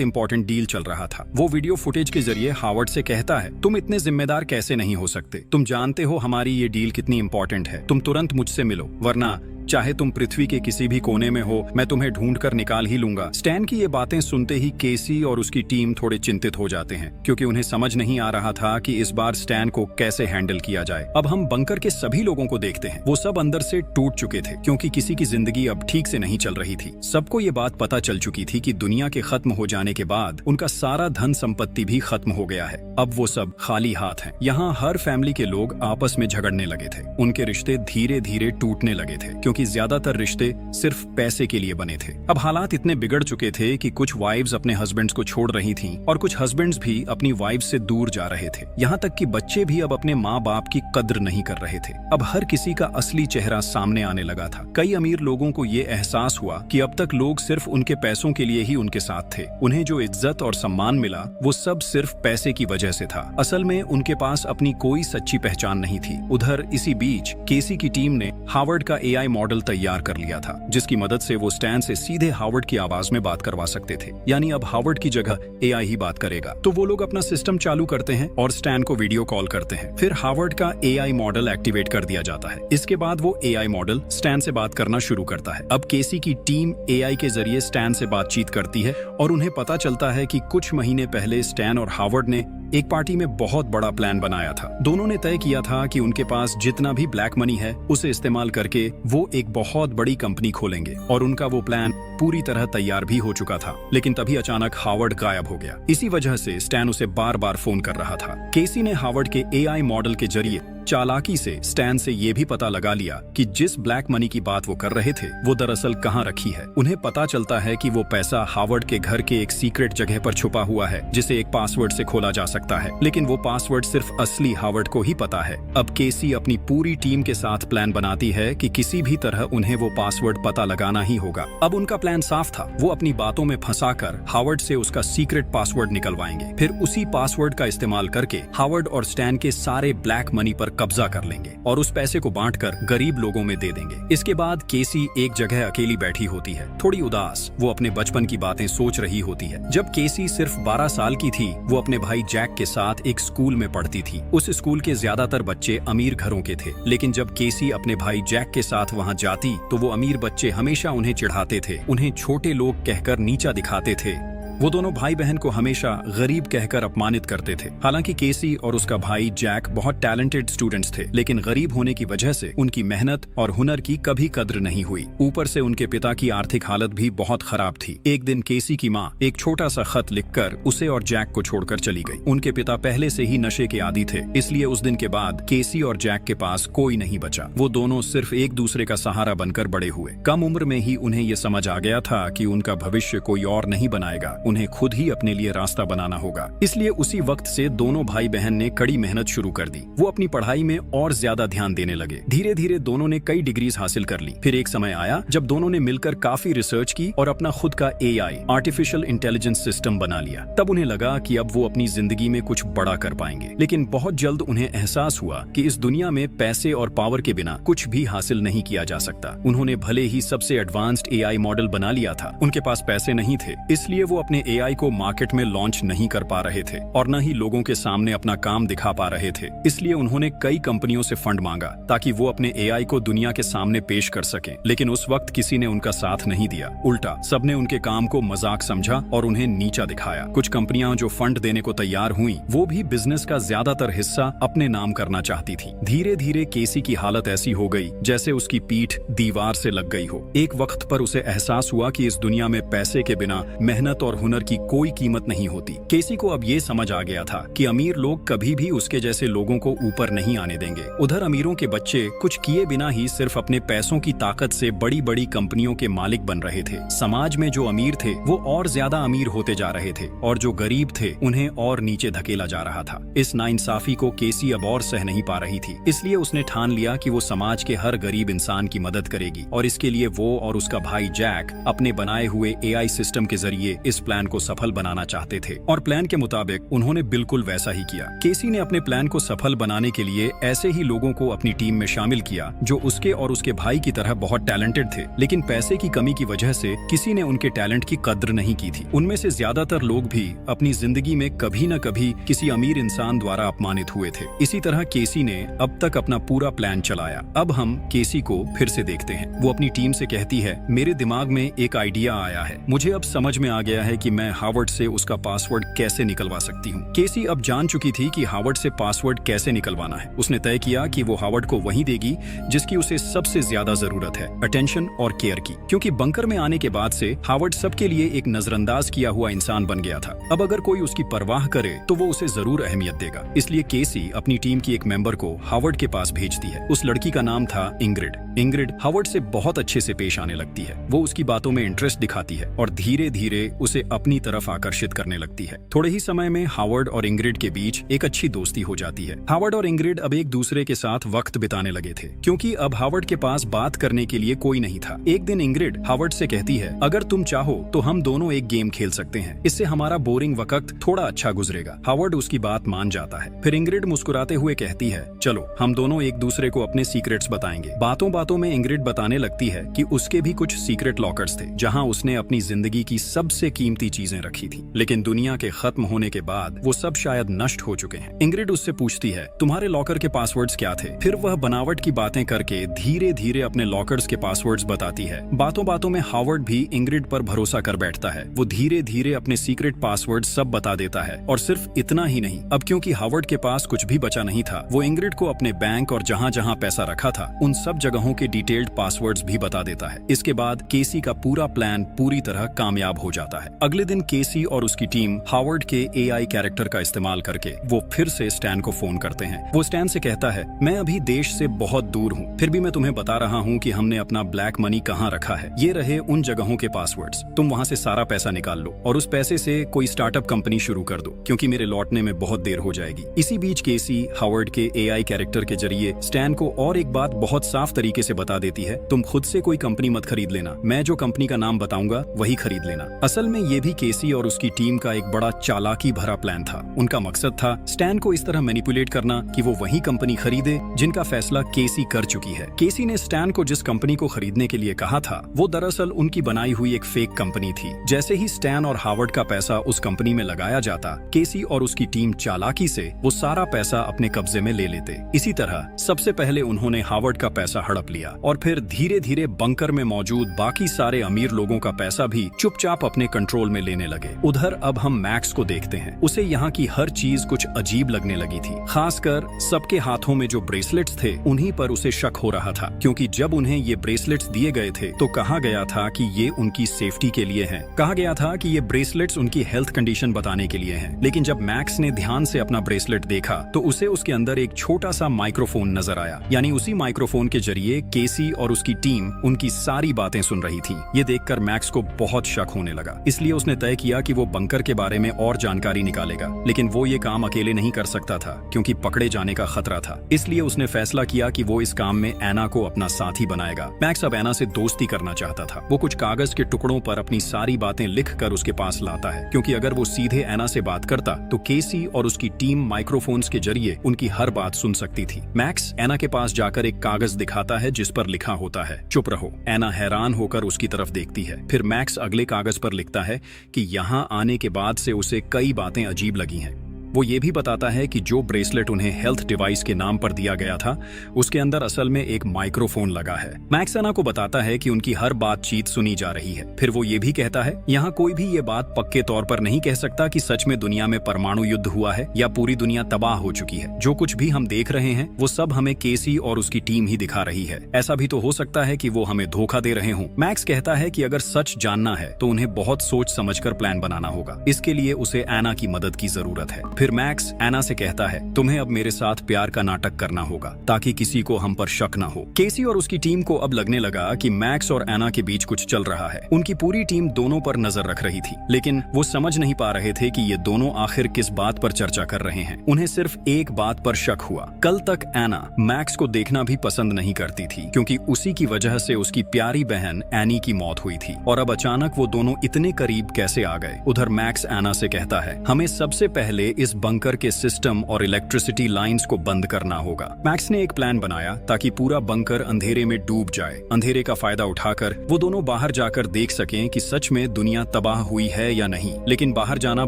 इंपॉर्टेंट डील चल रहा था। वो वीडियो फुटेज के जरिए हावर्ड से कहता है, तुम इतने जिम्मेदार कैसे नहीं हो सकते? तुम जानते हो हमारी ये डील कितनी इंपॉर्टेंट है। तुम तुरंत मुझसे मिलो, वरना चाहे तुम पृथ्वी के किसी भी कोने में हो, मैं तुम्हें ढूंढ कर निकाल ही लूंगा। स्टैन की ये बातें सुनते ही केसी और उसकी टीम थोड़े चिंतित हो जाते हैं क्योंकि उन्हें समझ नहीं आ रहा था कि इस बार स्टैन को कैसे हैंडल किया जाए। अब हम बंकर के सभी लोगों को देखते हैं। वो सब अंदर से टूट चुके थे क्योंकि किसी की जिंदगी अब ठीक से नहीं चल रही थी। सबको ये बात पता चल चुकी थी कि दुनिया के खत्म हो जाने के बाद उनका सारा धन संपत्ति भी खत्म हो गया है। अब वो सब खाली हाथ हैं। यहाँ हर फैमिली के लोग आपस में झगड़ने लगे थे। उनके रिश्ते धीरे धीरे टूटने लगे थे क्योंकि ज्यादातर रिश्ते सिर्फ पैसे के लिए बने थे। अब हालात इतने बिगड़ चुके थे कि कुछ वाइफ्स अपने हस्बैंड्स को छोड़ रही थीं और कुछ हस्बैंड्स भी अपनी वाइफ्स से दूर जा रहे थे। यहाँ तक कि बच्चे भी अब अपने माँ बाप की कद्र नहीं कर रहे थे। अब हर किसी का असली चेहरा सामने आने लगा था। कई अमीर लोगों को ये एहसास हुआ कि अब तक लोग सिर्फ उनके पैसों के लिए ही उनके साथ थे। उन्हें जो इज्जत और सम्मान मिला वो सब सिर्फ पैसे की वजह से था। असल में उनके पास अपनी कोई सच्ची पहचान नहीं थी। उधर इसी बीच केसी की टीम ने हावर्ड का एआई मॉडल तैयार कर लिया था जिसकी मदद से वो स्टैन से सीधे हावर्ड की आवाज में बात करवा सकते थे। यानी अब हावर्ड की जगह एआई ही बात करेगा। तो वो लोग अपना सिस्टम चालू करते हैं और स्टैन को वीडियो कॉल करते हैं। फिर हावर्ड का एआई मॉडल एक्टिवेट कर दिया जाता है। इसके बाद वो एआई मॉडल स्टैन से बात करना शुरू करता है। अब केसी की टीम एआई के जरिए स्टैन से बातचीत करती है और उन्हें पता चलता है कि कुछ महीने पहले स्टैन और हावर्ड ने एक पार्टी में बहुत बड़ा प्लान बनाया था। दोनों ने तय किया था कि उनके पास जितना भी ब्लैक मनी है उसे इस्तेमाल करके वो एक बहुत बड़ी कंपनी खोलेंगे और उनका वो प्लान पूरी तरह तैयार भी हो चुका था। लेकिन तभी अचानक हावर्ड गायब हो गया। इसी वजह से स्टैन उसे बार बार फोन कर रहा था। केसी ने हावर्ड के एआई मॉडल के जरिए चालाकी से स्टैन से ये भी पता लगा लिया कि जिस ब्लैक मनी की बात वो कर रहे थे वो दरअसल कहाँ रखी है। उन्हें पता चलता है कि वो पैसा हावर्ड के घर के एक सीक्रेट जगह पर छुपा हुआ है जिसे एक पासवर्ड से खोला जा सकता है। लेकिन वो पासवर्ड सिर्फ असली हावर्ड को ही पता है। अब केसी अपनी पूरी टीम के साथ प्लान बनाती है कि किसी भी तरह उन्हें वो पासवर्ड पता लगाना ही होगा। अब उनका प्लान साफ था। वो अपनी बातों में फंसाकर हावर्ड से उसका सीक्रेट पासवर्ड निकलवाएंगे। फिर उसी पासवर्ड का इस्तेमाल करके हावर्ड और स्टैन के सारे ब्लैक मनी पर कब्जा कर लेंगे और उस पैसे को बांटकर गरीब लोगों में दे देंगे। इसके बाद केसी एक जगह अकेली बैठी होती है, थोड़ी उदास। वो अपने बचपन की बातें सोच रही होती है। जब केसी सिर्फ 12 साल की थी वो अपने भाई जैक के साथ एक स्कूल में पढ़ती थी। उस स्कूल के ज्यादातर बच्चे अमीर घरों के थे। लेकिन जब केसी अपने भाई जैक के साथ वहां जाती तो वो अमीर बच्चे हमेशा उन्हें चिढ़ाते थे, उन्हें छोटे लोग कहकर नीचा दिखाते थे। वो दोनों भाई बहन को हमेशा गरीब कहकर अपमानित करते थे। हालांकि केसी और उसका भाई जैक बहुत टैलेंटेड स्टूडेंट्स थे, लेकिन गरीब होने की वजह से उनकी मेहनत और हुनर की कभी कद्र नहीं हुई। ऊपर से उनके पिता की आर्थिक हालत भी बहुत खराब थी। एक दिन केसी की माँ एक छोटा सा खत लिखकर उसे और जैक को छोड़कर चली गई। उनके पिता पहले से ही नशे के आदी थे, इसलिए उस दिन के बाद केसी और जैक के पास कोई नहीं बचा। वो दोनों सिर्फ एक दूसरे का सहारा बनकर बड़े हुए। कम उम्र में ही उन्हें ये समझ आ गया था कि उनका भविष्य कोई और नहीं बनाएगा, उन्हें खुद ही अपने लिए रास्ता बनाना होगा। इसलिए उसी वक्त से दोनों भाई बहन ने कड़ी मेहनत शुरू कर दी। वो अपनी पढ़ाई में और ज्यादा ध्यान देने लगे। धीरे धीरे दोनों ने कई डिग्रीज हासिल कर ली। फिर एक समय आया जब दोनों ने मिलकर काफी रिसर्च की और अपना खुद का एआई आर्टिफिशियल इंटेलिजेंस सिस्टम बना लिया। तब उन्हें लगा कि अब वो अपनी जिंदगी में कुछ बड़ा कर पाएंगे। लेकिन बहुत जल्द उन्हें एहसास हुआ कि इस दुनिया में पैसे और पावर के बिना कुछ भी हासिल नहीं किया जा सकता। उन्होंने भले ही सबसे एडवांस्ड एआई मॉडल बना लिया था, उनके पास पैसे नहीं थे, इसलिए वो अपने अपने एआई को मार्केट में लॉन्च नहीं कर पा रहे थे और न ही लोगों के सामने अपना काम दिखा पा रहे थे। इसलिए उन्होंने कई कंपनियों से फंड मांगा ताकि वो अपने एआई को दुनिया के सामने पेश कर सकें। लेकिन उस वक्त किसी ने उनका साथ नहीं दिया। उल्टा सबने उनके काम को मजाक समझा और उन्हें नीचा दिखाया। कुछ कंपनियां जो फंड देने को तैयार हुई, वो भी बिजनेस का ज्यादातर हिस्सा अपने नाम करना चाहती थी। धीरे धीरे केसी की हालत ऐसी हो गई जैसे उसकी पीठ दीवार से लग गई हो। एक वक्त पर उसे एहसास हुआ कि इस दुनिया में पैसे के बिना मेहनत और हुनर की कोई कीमत नहीं होती। केसी को अब ये समझ आ गया था कि अमीर लोग कभी भी उसके जैसे लोगों को ऊपर नहीं आने देंगे। उधर अमीरों के बच्चे कुछ किए बिना ही सिर्फ अपने पैसों की ताकत से बड़ी बड़ी कंपनियों के मालिक बन रहे थे। समाज में जो अमीर थे वो और ज्यादा अमीर होते जा रहे थे और जो गरीब थे उन्हें और नीचे धकेला जा रहा था। इस नाइंसाफी को केसी अब और सह नहीं पा रही थी। इसलिए उसने ठान लिया कि वो समाज के हर गरीब इंसान की मदद करेगी और इसके लिए वो और उसका भाई जैक अपने बनाए हुए एआई सिस्टम के जरिए इस प्लान को सफल बनाना चाहते थे। और प्लान के मुताबिक उन्होंने बिल्कुल वैसा ही किया। केसी ने अपने प्लान को सफल बनाने के लिए ऐसे ही लोगों को अपनी टीम में शामिल किया जो उसके और उसके भाई की तरह बहुत टैलेंटेड थे, लेकिन पैसे की कमी की वजह से किसी ने उनके टैलेंट की कद्र नहीं की थी। उनमें से ज्यादातर लोग भी अपनी जिंदगी में कभी न कभी किसी अमीर इंसान द्वारा अपमानित हुए थे। इसी तरह केसी ने अब तक अपना पूरा प्लान चलाया। अब हम केसी को फिर से देखते हैं। वो अपनी टीम से कहती है, मेरे दिमाग में एक आइडिया आया है। मुझे अब समझ में आ गया है कि मैं हावर्ड से उसका पासवर्ड कैसे निकलवा सकती हूँ। केसी अब जान चुकी थी कि हावर्ड से पासवर्ड कैसे निकलवाना है। उसने तय किया कि वो हावर्ड को वही देगी जिसकी उसे सबसे ज्यादा जरूरत है, अटेंशन और केयर की। क्योंकि बंकर में आने के बाद से हावर्ड सबके लिए एक नजरअंदाज किया हुआ इंसान बन गया था। अब अगर कोई उसकी परवाह करे तो वो उसे जरूर अहमियत देगा। इसलिए केसी अपनी टीम की एक मेंबर को हावर्ड के पास भेजती है। उस लड़की का नाम था इंग्रिड। इंग्रिड हावर्ड से बहुत अच्छे से पेश आने लगती है। वो उसकी बातों में इंटरेस्ट दिखाती है और धीरे धीरे उसे अपनी तरफ आकर्षित करने लगती है। थोड़े ही समय में हावर्ड और इंग्रिड के बीच एक अच्छी दोस्ती हो जाती है। हावर्ड और इंग्रिड अब एक दूसरे के साथ वक्त बिताने लगे थे, क्योंकि अब हावर्ड के पास बात करने के लिए कोई नहीं था। एक दिन इंग्रिड हावर्ड से कहती है, अगर तुम चाहो तो हम दोनों एक गेम खेल सकते हैं। इससे हमारा बोरिंग वक्त थोड़ा अच्छा गुजरेगा। हावर्ड उसकी बात मान जाता है। फिर इंग्रिड मुस्कुराते हुए कहती है, चलो हम दोनों एक दूसरे को अपने सीक्रेट्स बताएंगे। बातों बातों में इंग्रिड बताने लगती है कि उसके भी कुछ सीक्रेट लॉकर्स थे जहां उसने अपनी जिंदगी की सबसे कीमती चीजें रखी थी, लेकिन दुनिया के खत्म होने के बाद वो सब शायद नष्ट हो चुके हैं। इंग्रिड उससे पूछती है, तुम्हारे लॉकर के पासवर्ड्स क्या थे? फिर वह बनावट की बातें करके धीरे धीरे अपने लॉकर्स के पासवर्ड्स बताती है। बातों बातों में हावर्ड भी इंग्रिड पर भरोसा कर बैठता है। वो धीरे धीरे अपने सीक्रेट पासवर्ड सब बता देता है। और सिर्फ इतना ही नहीं, अब क्योंकि हावर्ड के पास कुछ भी बचा नहीं था, वो इंग्रिड को अपने बैंक और जहां जहां पैसा रखा था उन सब जगहों के डिटेल्ड पासवर्ड्स भी बता देता है। इसके बाद केसी का पूरा प्लान पूरी तरह कामयाब हो जाता है। अगले दिन केसी और उसकी टीम हावर्ड के एआई कैरेक्टर का इस्तेमाल करके वो फिर से स्टैन को फोन करते हैं। वो स्टैन से कहता है, मैं अभी देश से बहुत दूर हूँ, फिर भी मैं तुम्हें बता रहा हूँ कि हमने अपना ब्लैक मनी कहाँ रखा है। ये रहे उन जगहों के पासवर्ड्स। तुम वहाँ से सारा पैसा निकाल लो और उस पैसे से कोई स्टार्टअप कंपनी शुरू कर दो, क्योंकि मेरे लौटने में बहुत देर हो जाएगी। इसी बीच केसी हावर्ड के एआई कैरेक्टर के जरिए स्टैन को और एक बात बहुत साफ तरीके से बता देती है, तुम खुद से कोई कंपनी मत खरीद लेना, मैं जो कंपनी का नाम बताऊंगा वही खरीद लेना। असल में ये भी केसी और उसकी टीम का एक बड़ा चालाकी भरा प्लान था। उनका मकसद था स्टैन को इस तरह मैनिपुलेट करना कि वो वही कंपनी खरीदे जिनका फैसला केसी कर चुकी है। केसी ने स्टैन को जिस कंपनी को खरीदने के लिए कहा था वो दरअसल उनकी बनाई हुई एक फेक कंपनी थी। जैसे ही स्टैन और हावर्ड का पैसा उस कंपनी में लगाया जाता, केसी और उसकी टीम चालाकी से वो सारा पैसा अपने कब्जे में ले लेते। इसी तरह सबसे पहले उन्होंने हावर्ड का पैसा हड़प लिया और फिर धीरे धीरे बंकर में मौजूद बाकी सारे अमीर लोगों का पैसा भी चुपचाप अपने कंट्रोल में लेने लगे। उधर अब हम मैक्स को देखते हैं। उसे यहाँ की हर चीज कुछ अजीब लगने लगी थी। खासकर सबके हाथों में जो ब्रेसलेट्स थे उन्हीं पर उसे शक हो रहा था, क्योंकि जब उन्हें ये ब्रेसलेट्स दिए गए थे तो कहा गया था कि ये उनकी सेफ्टी के लिए हैं। कहा गया था कि ये ब्रेसलेट्स उनकी हेल्थ कंडीशन बताने के लिए हैं। लेकिन जब मैक्स ने ध्यान से अपना ब्रेसलेट देखा तो उसे उसके अंदर एक छोटा सा माइक्रोफोन नजर आया। यानी उसी माइक्रोफोन के जरिए केसी और उसकी टीम उनकी सारी बातें सुन रही थी। ये देखकर मैक्स को बहुत शक होने लगा। इसलिए उसने तय किया कि वो बंकर के बारे में और जानकारी निकालेगा, लेकिन वो ये काम अकेले नहीं कर सकता था क्योंकि पकड़े जाने का खतरा था। इसलिए उसने फैसला किया कि वो इस काम में एना को अपना साथी बनाएगा। मैक्स अब एना से दोस्ती करना चाहता था। वो कुछ कागज के टुकड़ों पर अपनी सारी बातें लिख कर उसके पास लाता है, क्योंकि अगर वो सीधे एना से बात करता तो केसी और उसकी टीम माइक्रोफोन्स के जरिए उनकी हर बात सुन सकती थी। मैक्स एना के पास जाकर एक कागज दिखाता है जिस पर लिखा होता है, चुप रहो। एना हैरान होकर उसकी तरफ देखती है। फिर मैक्स अगले कागज पर लिखता है, है कि यहाँ आने के बाद से उसे कई बातें अजीब लगी हैं। वो ये भी बताता है कि जो ब्रेसलेट उन्हें हेल्थ डिवाइस के नाम पर दिया गया था उसके अंदर असल में एक माइक्रोफोन लगा है। मैक्स एना को बताता है कि उनकी हर बातचीत सुनी जा रही है। फिर वो ये भी कहता है यहाँ कोई भी ये बात पक्के तौर पर नहीं कह सकता कि सच में दुनिया में परमाणु युद्ध हुआ है या पूरी दुनिया तबाह हो चुकी है। जो कुछ भी हम देख रहे हैं वो सब हमें केसी और उसकी टीम ही दिखा रही है। ऐसा भी तो हो सकता है कि वो हमें धोखा दे रहे हों। मैक्स कहता है कि अगर सच जानना है तो उन्हें बहुत सोच समझकर प्लान बनाना होगा। इसके लिए उसे एना की मदद की जरूरत है। फिर मैक्स एना से कहता है तुम्हें अब मेरे साथ प्यार का नाटक करना होगा ताकि किसी को हम पर शक न हो। केसी और उसकी टीम को अब लगने लगा कि मैक्स और एना के बीच कुछ चल रहा है। उनकी पूरी टीम दोनों पर नजर रख रही थी, लेकिन वो समझ नहीं पा रहे थे कि ये दोनों आखिर किस बात पर चर्चा कर रहे हैं। उन्हें सिर्फ एक बात पर शक हुआ। कल तक एना मैक्स को देखना भी पसंद नहीं करती थी क्योंकि उसी की वजह से उसकी प्यारी बहन एनी की मौत हुई थी, और अब अचानक वो दोनों इतने करीब कैसे आ गए। उधर मैक्स एना से कहता है हमें सबसे पहले इस बंकर के सिस्टम और इलेक्ट्रिसिटी लाइंस को बंद करना होगा। मैक्स ने एक प्लान बनाया ताकि पूरा बंकर अंधेरे में डूब जाए। अंधेरे का फायदा उठाकर वो दोनों बाहर जाकर देख सकें कि सच में दुनिया तबाह हुई है या नहीं। लेकिन बाहर जाना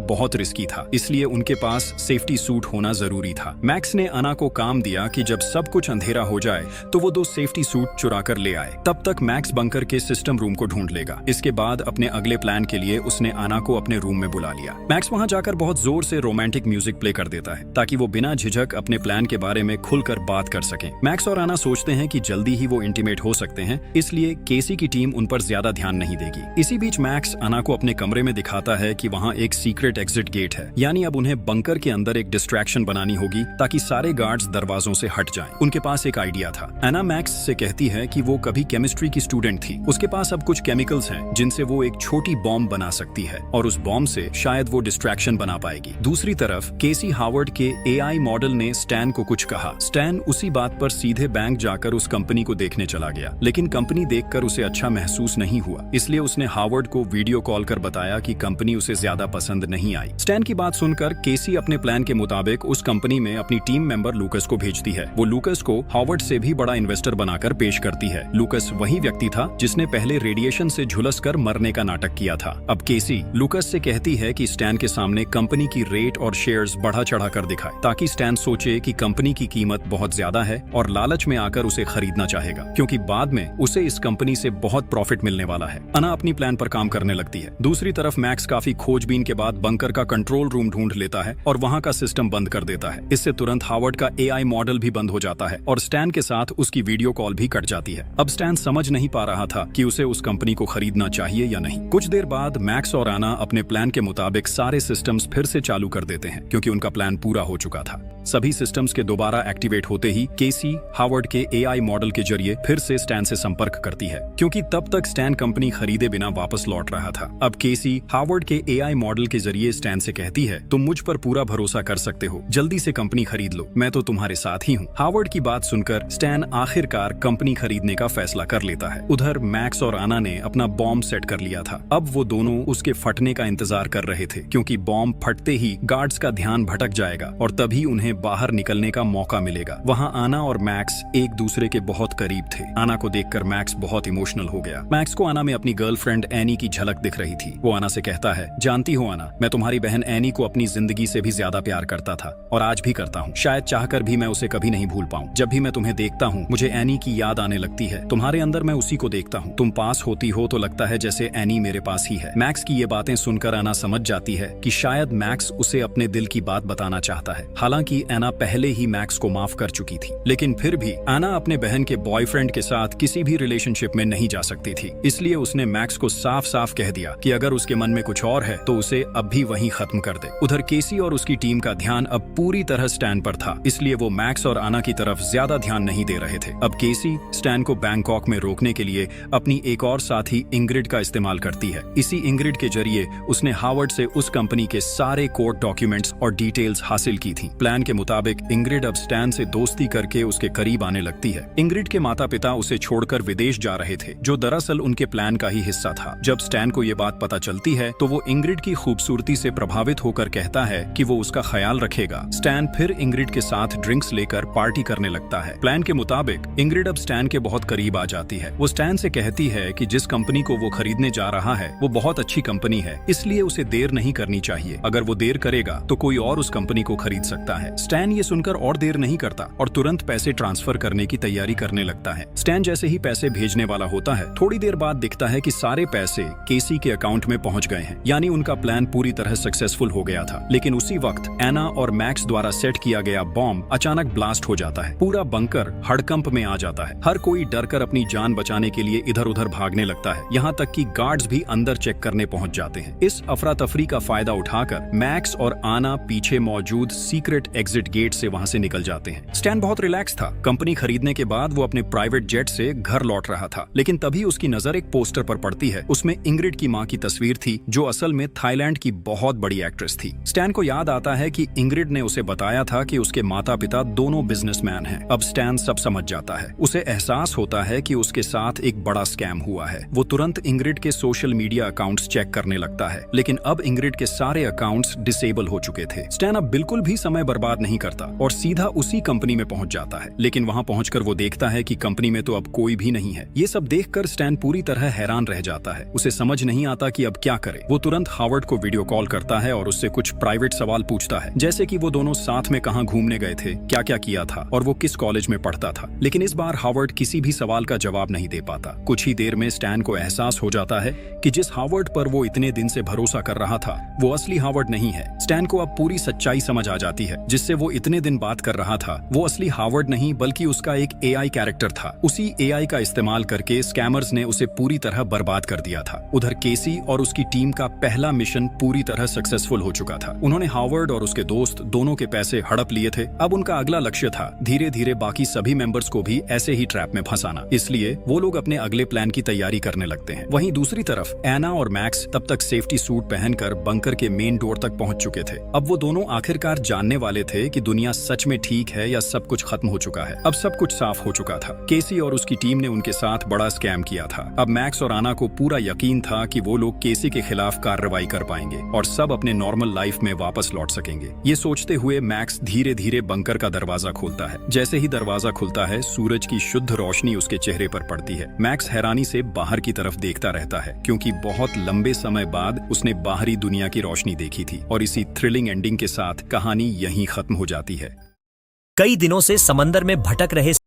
बहुत रिस्की था, इसलिए उनके पास सेफ्टी सूट होना जरूरी था। मैक्स ने अना को काम दिया कि जब सब कुछ अंधेरा हो जाए तो वो 2 सेफ्टी सूट चुरा कर ले आए। तब तक मैक्स बंकर के सिस्टम रूम को ढूंढ लेगा। इसके बाद अपने अगले प्लान के लिए उसने अना को अपने रूम में बुला लिया। मैक्स वहां जाकर बहुत जोर से रोमांटिक म्यूजिक प्ले कर देता है ताकि वो बिना झिझक अपने प्लान के बारे में खुलकर बात कर सकें। मैक्स और आना सोचते हैं कि जल्दी ही वो इंटीमेट हो सकते हैं, इसलिए केसी की टीम उन पर ज्यादा ध्यान नहीं देगी। इसी बीच मैक्स आना को अपने कमरे में दिखाता है कि वहाँ एक सीक्रेट एग्जिट गेट है, यानी अब उन्हें बंकर के अंदर एक डिस्ट्रैक्शन बनानी होगी ताकि सारे गार्ड्स दरवाजों से हट जाएं। उनके पास एक आइडिया था। एना मैक्स से कहती है कि वो कभी केमिस्ट्री की स्टूडेंट थी, उसके पास अब कुछ केमिकल्स हैं जिनसे वो एक छोटी बॉम्ब बना सकती है और उस बॉम्ब से शायद वो डिस्ट्रैक्शन बना पाएगी। दूसरी तरफ केसी हावर्ड के एआई मॉडल ने स्टैन को कुछ कहा। स्टैन उसी बात पर सीधे बैंक जाकर उस कंपनी को देखने चला गया, लेकिन कंपनी देखकर उसे अच्छा महसूस नहीं हुआ, इसलिए उसने हावर्ड को वीडियो कॉल कर बताया कि कंपनी उसे ज्यादा पसंद नहीं आई। स्टैन की बात सुनकर केसी अपने प्लान के मुताबिक उस कंपनी में अपनी टीम मेंबर लूकस को भेजती है। वो लूकस को हावर्ड से भी बड़ा इन्वेस्टर बनाकर पेश करती है। लूकस वही व्यक्ति था जिसने पहले रेडिएशन से झुलस कर मरने का नाटक किया था। अब केसी लूकस से कहती है कि स्टैन के सामने कंपनी की रेट और शेयर्स बढ़ा चढ़ा कर दिखाए ताकि स्टैन सोचे कि कंपनी की कीमत बहुत ज्यादा है और लालच में आकर उसे खरीदना चाहेगा, क्योंकि बाद में उसे इस कंपनी से बहुत प्रॉफिट मिलने वाला है। अना अपनी प्लान पर काम करने लगती है। दूसरी तरफ मैक्स काफी खोजबीन के बाद बंकर का कंट्रोल रूम ढूंढ लेता है और वहां का सिस्टम बंद कर देता है। इससे तुरंत हावर्ड का एआई मॉडल भी बंद हो जाता है और स्टैन के साथ उसकी वीडियो कॉल भी कट जाती है। अब स्टैन समझ नहीं पा रहा था कि उसे उस कंपनी को खरीदना चाहिए या नहीं। कुछ देर बाद मैक्स और आना अपने प्लान के मुताबिक सारे सिस्टम्स फिर से चालू कर देते हैं क्योंकि उनका प्लान पूरा हो चुका था। सभी सिस्टम्स के दोबारा एक्टिवेट होते ही केसी हावर्ड के एआई मॉडल के जरिए फिर से स्टैन से संपर्क करती है, क्योंकि तब तक स्टैन कंपनी खरीदे बिना वापस लौट रहा था। अब केसी हावर्ड के एआई मॉडल के जरिए स्टैन से कहती है तुम मुझ पर पूरा भरोसा कर सकते हो, जल्दी से कंपनी खरीद लो, मैं तो तुम्हारे साथ ही हूँ। हावर्ड की बात सुनकर स्टैन आखिरकार कंपनी खरीदने का फैसला कर लेता है। उधर मैक्स और आना ने अपना बॉम्ब सेट कर लिया था। अब वो दोनों उसके फटने का इंतजार कर रहे थे, क्योंकि बॉम्ब फटते ही गार्ड्स का ध्यान भटक जाएगा और तभी उन्हें बाहर निकलने का मौका मिलेगा। वहां आना और मैक्स एक दूसरे के बहुत करीब थे। आना को देखकर मैक्स बहुत इमोशनल हो गया। मैक्स को आना में अपनी गर्लफ्रेंड एनी की झलक दिख रही थी। वो आना से कहता है जानती हो आना, मैं तुम्हारी बहन एनी को अपनी जिंदगी से भी ज्यादा प्यार करता था और आज भी करता हूँ। शायद चाहकर भी मैं उसे कभी नहीं भूल पाऊँ। जब भी मैं तुम्हें देखता हूँ मुझे एनी की याद आने लगती है। तुम्हारे अंदर मैं उसी को देखता हूँ। तुम पास होती हो तो लगता है जैसे एनी मेरे पास ही है। मैक्स की ये बातें सुनकर आना समझ जाती है कि शायद मैक्स उसे अपने दिल की बात बताना चाहता है। हालांकि एना पहले ही मैक्स को माफ कर चुकी थी, लेकिन फिर भी आना अपने बहन के बॉयफ्रेंड के साथ किसी भी रिलेशनशिप में नहीं जा सकती थी। इसलिए उसने मैक्स को साफ साफ कह दिया कि अगर उसके मन में कुछ और है तो उसे अब भी वहीं खत्म कर दे। उधर केसी और उसकी टीम का ध्यान अब पूरी तरह स्टैन पर था, इसलिए वो मैक्स और आना की तरफ ज्यादा ध्यान नहीं दे रहे थे। अब केसी स्टैन को बैंकॉक में रोकने के लिए अपनी एक और साथी इंग्रिड का इस्तेमाल करती है। इसी इंग्रिड के जरिए उसने हावर्ड से उस कंपनी के सारे कोर्ट डॉक्यूमेंट्स डॉक्यूमेंट्स और डिटेल्स हासिल की थी। प्लान के मुताबिक इंग्रिड अब स्टैन से दोस्ती करके उसके करीब आने लगती है। इंग्रिड के माता पिता उसे छोड़कर विदेश जा रहे थे, जो दरअसल उनके प्लान का ही हिस्सा था। जब स्टैन को ये बात पता चलती है तो वो इंग्रिड की खूबसूरती से प्रभावित होकर कहता है कि वो उसका ख्याल रखेगा। स्टैन फिर इंग्रिड के साथ ड्रिंक्स लेकर पार्टी करने लगता है। प्लान के मुताबिक इंग्रिड अब स्टैन के बहुत करीब आ जाती है। वो स्टैन से कहती है कि जिस कंपनी को वो खरीदने जा रहा है वो बहुत अच्छी कंपनी है, इसलिए उसे देर नहीं करनी चाहिए। अगर वो देर करेगा तो कोई और उस कंपनी को खरीद सकता है। स्टैन ये सुनकर और देर नहीं करता और तुरंत पैसे ट्रांसफर करने की तैयारी करने लगता है। स्टैन जैसे ही पैसे भेजने वाला होता है, थोड़ी देर बाद दिखता है कि सारे पैसे केसी के अकाउंट में पहुंच गए हैं, यानी उनका प्लान पूरी तरह सक्सेसफुल हो गया था। लेकिन उसी वक्त एना और मैक्स द्वारा सेट किया गया बॉम्ब अचानक ब्लास्ट हो जाता है। पूरा बंकर हड़कंप में आ जाता है। हर कोई डरकर अपनी जान बचाने के लिए इधर उधर भागने लगता है, यहाँ तक कि गार्ड्स भी अंदर चेक करने पहुंच जाते हैं। इस अफरा तफरी का फायदा उठाकर मैक्स और आना पीछे मौजूद सीक्रेट एग्जिट गेट से वहां से निकल जाते हैं। स्टैन बहुत रिलैक्स था। कंपनी खरीदने के बाद वो अपने प्राइवेट जेट से घर लौट रहा था, लेकिन तभी उसकी नजर एक पोस्टर पर पड़ती है। उसमें इंग्रिड की मां की तस्वीर थी, जो असल में थाईलैंड की बहुत बड़ी एक्ट्रेस थी। स्टैन को याद आता है कि इंग्रिड ने उसे बताया था कि उसके माता पिता दोनों बिजनेसमैन हैं। अब स्टैन सब समझ जाता है। उसे एहसास होता है कि उसके साथ एक बड़ा स्कैम हुआ है। वो तुरंत इंग्रिड के सोशल मीडिया अकाउंट्स चेक करने लगता है, लेकिन अब इंग्रिड के सारे अकाउंट्स डिसेबल हो चुके थे। स्टैन अब बिल्कुल भी समय बर्बाद नहीं करता और सीधा उसी कंपनी में पहुंच जाता है। लेकिन वहां पहुंचकर वो देखता है कि कंपनी में तो अब कोई भी नहीं है। ये सब देखकर स्टैन पूरी तरह हैरान रह जाता है। उसे समझ नहीं आता कि अब क्या करे। वो तुरंत हावर्ड को वीडियो कॉल करता है और उससे कुछ प्राइवेट सवाल पूछता है, जैसे कि वो दोनों साथ में कहां घूमने गए थे, क्या क्या किया था और वो किस कॉलेज में पढ़ता था। लेकिन इस बार हावर्ड किसी भी सवाल का जवाब नहीं दे पाता। कुछ ही देर में स्टैन को एहसास हो जाता है कि जिस हावर्ड पर वो इतने दिन से भरोसा कर रहा था वो असली हावर्ड नहीं है। स्टैन को अब पूरी सच्चाई समझ आ जाती है। जिससे वो इतने दिन बात कर रहा था वो असली हावर्ड नहीं बल्कि उसका एक एआई कैरेक्टर था। उसी एआई का इस्तेमाल करके स्कैमर्स ने उसे पूरी तरह बर्बाद कर दिया था। उधर केसी और उसकी टीम का पहला मिशन पूरी तरह सक्सेसफुल हो चुका था। उन्होंने हावर्ड और उसके दोस्त दोनों के पैसे हड़प लिए थे। अब उनका अगला लक्ष्य था धीरे धीरे बाकी सभी मेंबर्स को भी ऐसे ही ट्रैप में फंसाना। इसलिए वो लोग अपने अगले प्लान की तैयारी करने लगते हैं। वहीं दूसरी तरफ एना और मैक्स तब तक सेफ्टी सूट पहनकर बंकर के मेन डोर तक पहुंच चुके थे। अब वो दोनों आखिरकार जानने वाले थे कि दुनिया सच में ठीक है या सब कुछ खत्म हो चुका है। अब सब कुछ साफ हो चुका था। केसी और उसकी टीम ने उनके साथ बड़ा स्कैम किया था। अब मैक्स और आना को पूरा यकीन था कि वो लोग केसी के खिलाफ कार्रवाई कर पाएंगे और सब अपने नॉर्मल लाइफ में वापस लौट सकेंगे। ये सोचते हुए मैक्स धीरे धीरे बंकर का दरवाजा खोलता है। जैसे ही दरवाजा खुलता है सूरज की शुद्ध रोशनी उसके चेहरे पर पड़ती है। मैक्स हैरानी से बाहर की तरफ देखता रहता है, क्योंकि बहुत लंबे समय बाद उसने बाहरी दुनिया की रोशनी देखी थी। और इसी थ्रिलिंग एंडिंग के साथ कहानी यहीं खत्म हो जाती है। कई दिनों से समंदर में भटक रहे